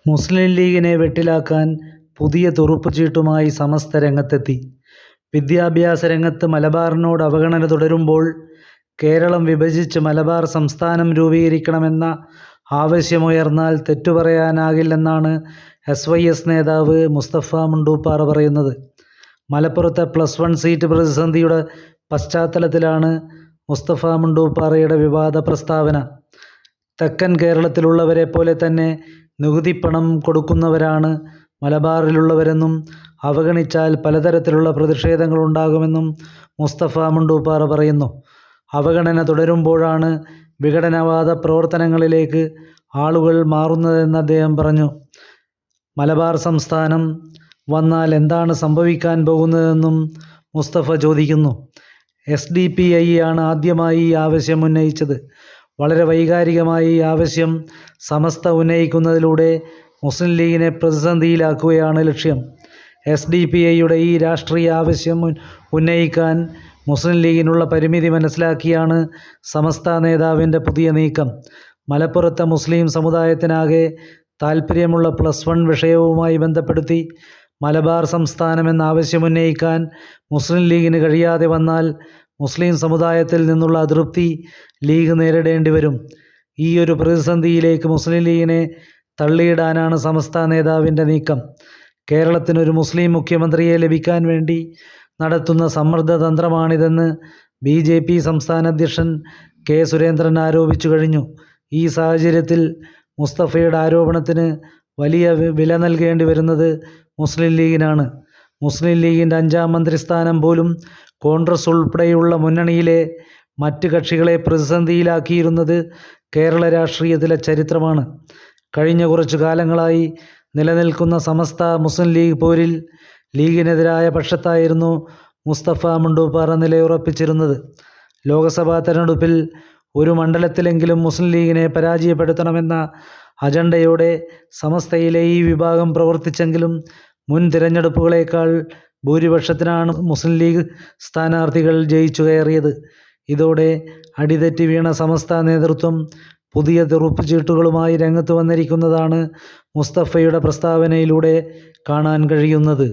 മുസ്ലിം ലീഗിനെ വെട്ടിലാക്കാൻ പുതിയ തുറുപ്പുചീട്ടുമായി സമസ്ത രംഗത്തെത്തി. വിദ്യാഭ്യാസ രംഗത്ത് മലബാറിനോട് അവഗണന തുടരുമ്പോൾ കേരളം വിഭജിച്ച് മലബാർ സംസ്ഥാനം രൂപീകരിക്കണമെന്ന ആവശ്യമുയർന്നാൽ തെറ്റുപറയാനാകില്ലെന്നാണ് SYS നേതാവ് മുസ്തഫ മുണ്ടൂപ്പാറ പറയുന്നത്. മലപ്പുറത്തെ +1 സീറ്റ് പ്രതിസന്ധിയുടെ പശ്ചാത്തലത്തിലാണ് മുസ്തഫ മുണ്ടൂപ്പാറയുടെ വിവാദ പ്രസ്താവന. തെക്കൻ കേരളത്തിലുള്ളവരെ പോലെ തന്നെ നികുതിപ്പണം കൊടുക്കുന്നവരാണ് മലബാറിലുള്ളവരെന്നും അവഗണിച്ചാൽ പലതരത്തിലുള്ള പ്രതിഷേധങ്ങളുണ്ടാകുമെന്നും മുസ്തഫ മുണ്ടൂപ്പാറ പറയുന്നു. അവഗണന തുടരുമ്പോഴാണ് വിഘടനവാദ പ്രവർത്തനങ്ങളിലേക്ക് ആളുകൾ മാറുന്നതെന്ന് അദ്ദേഹം പറഞ്ഞു. മലബാർ സംസ്ഥാനം വന്നാൽ എന്താണ് സംഭവിക്കാൻ പോകുന്നതെന്നും മുസ്തഫ ചോദിക്കുന്നു. SDPI ആണ് ആദ്യമായി ഈ ആവശ്യം ഉന്നയിച്ചത്. വളരെ വൈകാരികമായി ഈ ആവശ്യം സമസ്ത ഉന്നയിക്കുന്നതിലൂടെ മുസ്ലിം ലീഗിനെ പ്രതിസന്ധിയിലാക്കുകയാണ് ലക്ഷ്യം. SDPIയുടെ ഈ രാഷ്ട്രീയ ആവശ്യം ഉന്നയിക്കാൻ മുസ്ലിം ലീഗിനുള്ള പരിമിതി മനസ്സിലാക്കിയാണ് സമസ്ത നേതാവിൻ്റെ പുതിയ നീക്കം. മലപ്പുറത്തെ മുസ്ലിം സമുദായത്തിനാകെ താൽപ്പര്യമുള്ള +1 വിഷയവുമായി ബന്ധപ്പെടുത്തി മലബാർ സംസ്ഥാനമെന്ന ആവശ്യമുന്നയിക്കാൻ മുസ്ലിം ലീഗിന് കഴിയാതെ വന്നാൽ മുസ്ലിം സമുദായത്തിൽ നിന്നുള്ള അതൃപ്തി ലീഗ് നേരിടേണ്ടി വരും. ഈ ഒരു പ്രതിസന്ധിയിലേക്ക് മുസ്ലിം ലീഗിനെ തള്ളിയിടാനാണ് സമസ്ത നേതാവിൻ്റെ നീക്കം. കേരളത്തിനൊരു മുസ്ലിം മുഖ്യമന്ത്രിയെ ലഭിക്കാൻ വേണ്ടി നടത്തുന്ന സമ്മർദ്ദ തന്ത്രമാണിതെന്ന് BJP സംസ്ഥാന അധ്യക്ഷൻ K. സുരേന്ദ്രൻ ആരോപിച്ചു കഴിഞ്ഞു. ഈ സാഹചര്യത്തിൽ മുസ്തഫയുടെ ആരോപണത്തിന് വലിയ വില നൽകേണ്ടി വരുന്നത് മുസ്ലിം ലീഗിനാണ്. മുസ്ലിം ലീഗിൻ്റെ 5ാം മന്ത്രിസ്ഥാനം പോലും കോൺഗ്രസ് ഉൾപ്പെടെയുള്ള മുന്നണിയിലെ മറ്റ് കക്ഷികളെ പ്രതിസന്ധിയിലാക്കിയിരുന്നത് കേരള രാഷ്ട്രീയത്തിലെ ചരിത്രമാണ്. കഴിഞ്ഞ കുറച്ചു കാലങ്ങളായി നിലനിൽക്കുന്ന സമസ്ത മുസ്ലിം ലീഗ് പോരിൽ ലീഗിനെതിരായ പക്ഷത്തായിരുന്നു മുസ്തഫ മുണ്ടൂപ്പാറ നിലയുറപ്പിച്ചിരുന്നത്. ലോക്സഭാ തെരഞ്ഞെടുപ്പിൽ ഒരു മണ്ഡലത്തിലെങ്കിലും മുസ്ലിം ലീഗിനെ പരാജയപ്പെടുത്തണമെന്ന അജണ്ടയോടെ സമസ്തയിലെ ഈ വിഭാഗം പ്രവർത്തിച്ചെങ്കിലും മുൻ തിരഞ്ഞെടുപ്പുകളേക്കാൾ ഭൂരിപക്ഷത്തിനാണ് മുസ്ലിം ലീഗ് സ്ഥാനാർത്ഥികൾ ജയിച്ചു കയറിയത്. ഇതോടെ അടിതെറ്റി വീണ സമസ്ത നേതൃത്വം പുതിയ തുറുപ്പുചീട്ടുകളുമായി രംഗത്ത് വന്നിരിക്കുന്നതാണ് മുസ്തഫയുടെ പ്രസ്താവനയിലൂടെ കാണാൻ കഴിയുന്നത്.